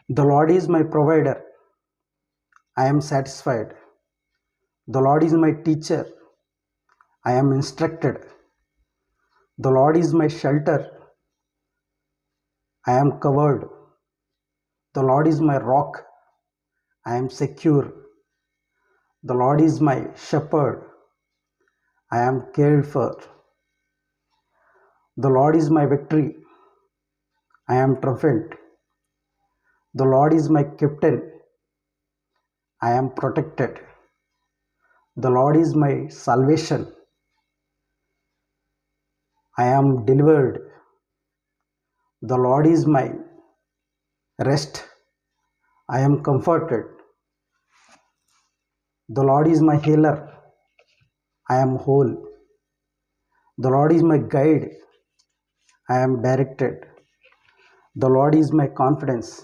The Lord is my provider. I am satisfied. The Lord is my teacher. I am instructed. The Lord is my shelter. I am covered. The Lord is my rock. I am secure. The Lord is my shepherd. I am cared for. The Lord is my victory. I am triumphant. The Lord is my captain. I am protected. The Lord is my salvation. I am delivered. The Lord is my rest. I am comforted. The Lord is my healer. I am whole. The Lord is my guide. I am directed. The Lord is my confidence.